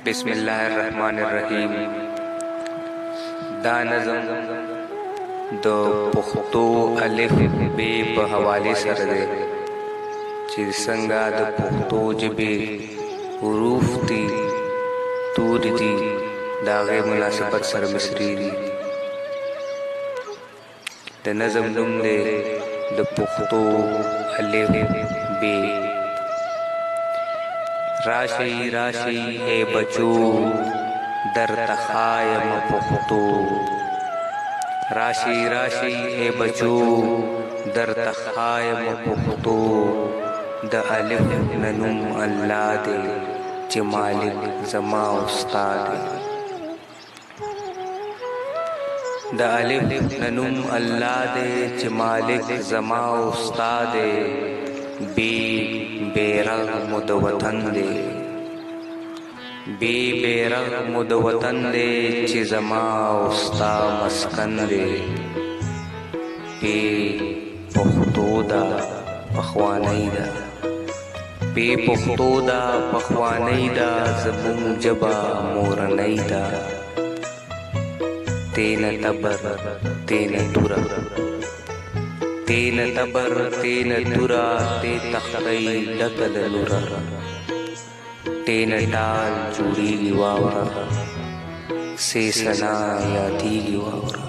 बिस्मिल्लाहिर्रहमानिर्रहीम। दा नज़म द पुख्तो अलिफ बे पे हवाले सर दे چې څنګه د پښتو ژبې حروف دي توري دي د هغې مناسبت سره مصري دي. د نظم نوم دی د پښتو الف بے. راشي راشي اے بچو در تخایم پښتو، راشي راشي اے بچو در تخایم پښتو. د الف ننوم الله دی چې مالک زما استاد دی. د الف ننوم الله دی چې مالک زما استاد دی. بی بیرغ مد وطن دی، بی بیرغ مد وطن دی چې زما استا مسکن دی. بی پښتو دا پخوانی دا، بی پښتو دا پخوانی دا زمون جبا مورنی دا. تین تبر تین تورا، تین تبر تین تورا تے تختی ڈکل نورا. تین ٹال جوڑیگی واورا سیسنا یادیگی واورا.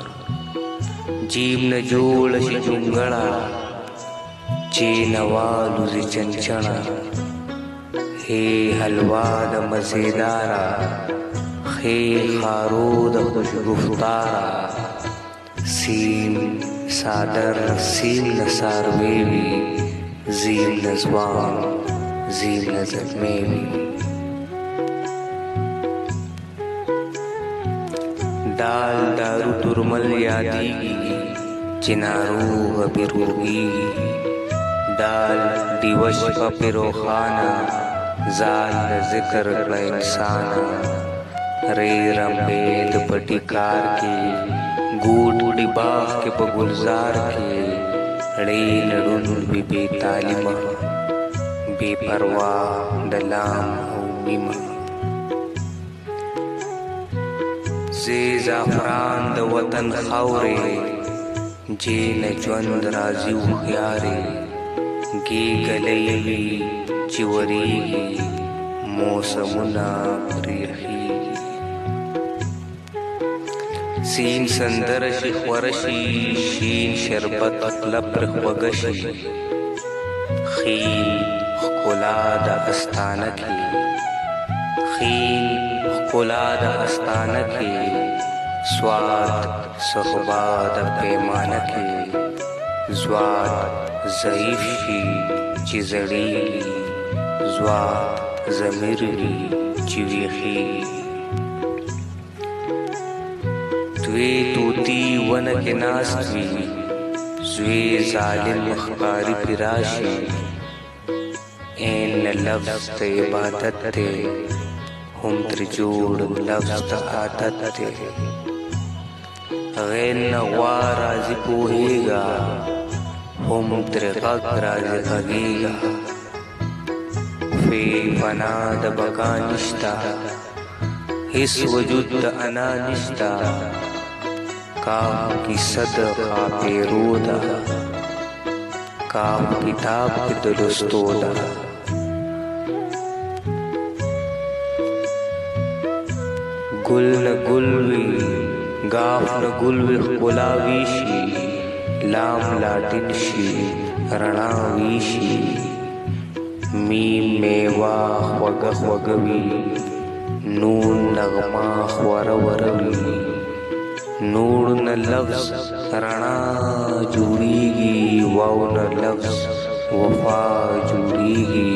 جیم ن جوڑش جنگڑا چینوالو زی چنچنا. ہے حلوا دا مزیدارا خے خارو دا خوش گفتارا. سیم سادر سیم نسار ویوی زیم نزوان زیم نزد میوی. دال دارو ترمل یادیگی چنارو غبروگی. دال دیوش پا پیروخانا زال ذکر کلا انسانا. ری رمبید پٹی کار کی گوٹ ڈی باغ کے بگلزار کے. ڑی نڑن بی بی تعلیم بی پرواہ دلام او میمہ. زی زعفران د وطن خاورے جین جوند رازی و خیارے. گی گلیوی چوریگی موسمنا پریخیگی. سین سندرشی خورشی شین شربت لپر خوگشی. خین خکلا دا استانکی، خین خکلا دا استانکی. سواد صحبا دا پیمانکی. زواد ضعیف شی چی زڑیگی، زواد زمیرگی چی ویخیگی. دوی توتی ونک ناست وی زوی ظالم مخباری پراشی. این لفظ تا عبادت تے ہم تر جوڑ لفظ تا عادت تے. غین نغوا رازی پوہے گا ہم تر غق رازی غگے گا. فی فنا دا بقا نشتا اس وجود دا انا نشتا. کام کی صدقہ پیرو دا کام کتاب کی درستو دا. گل ن گلوی گاف ن گلوی خلاویشی. لام لاٹن شی رنا ویشی. میم میوا خوگ خوگوی نون نغما خور وروی. نور ن لفظ رنا جوڑیگی واو ن لفظ وفا جوڑیگی.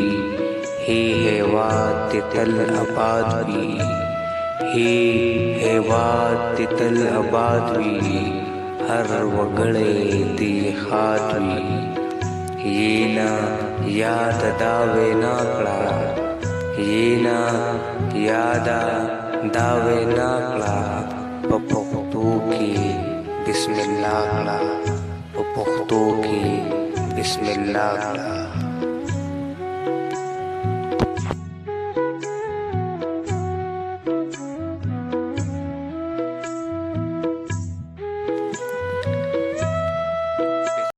ہی ہیوات تل آباد وی، ہی ہیوات تل آباد وی. ہر وگڑے دی خات وی. یہ نا یاد داوے ناکڑا، یہ نا یادا داوے ناکڑا. پختو کی بسم اللہ کڑا، پختو کی بسم اللہ کڑا.